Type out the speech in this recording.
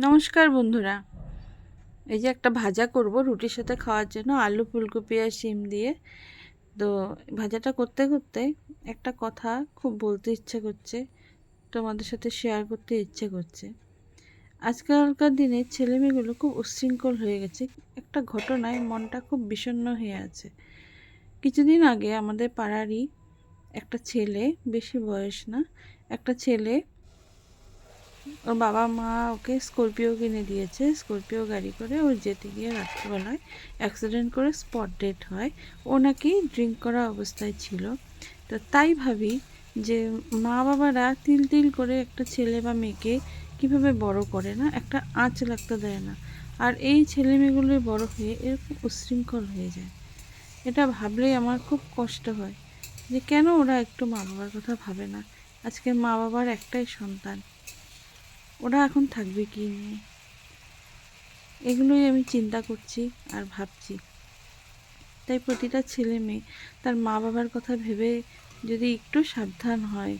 নমস্কার বন্ধুরা, এই যে একটা ভাজা করব রুটির সাথে খাওয়ার জন্য, আলু ফুলকপি আর শিম দিয়ে। তো ভাজাটা করতে করতে একটা কথা খুব বলতে ইচ্ছে করছে, তোমাদের সাথে শেয়ার করতে ইচ্ছে করছে। আজকালকার দিনে ছেলেমেয়েগুলো খুব উচ্ছৃঙ্খল হয়ে গেছে। একটা ঘটনায় মনটা খুব বিষণ্ণ হয়ে আছে। কিছুদিন আগে আমাদের পাড়ারই একটা ছেলে, বেশি বয়স না, একটা ছেলে, ওর বাবা মা ওকে স্করপিও কিনে দিয়েছে। স্করপিও গাড়ি করে ওর যেতে গিয়ে রাত্রিবেলায় অ্যাক্সিডেন্ট করে স্পট ডেড হয়। ও নাকি ড্রিঙ্ক করা অবস্থায় ছিল। তো তাই ভাবি যে মা বাবারা তিল তিল করে একটা ছেলে বা মেয়েকে কীভাবে বড় করে না, একটা আঁচ লাগতে দেয় না। আর এই ছেলে মেয়েগুলো বড় হয়ে এরকম উচ্ছৃঙ্খল হয়ে যায়। এটা ভাবলেই আমার খুব কষ্ট হয় যে কেন ওরা একটু মা বাবার কথা ভাবে না। আজকের মা বাবার একটাই সন্তান, ওরা এখন থাকবে কি নিয়ে? এগুলোই আমি চিন্তা করছি আর ভাবছি। তাই প্রতিটা ছেলে মেয়ে তার মা বাবার কথা ভেবে যদি একটু সাবধান হয়,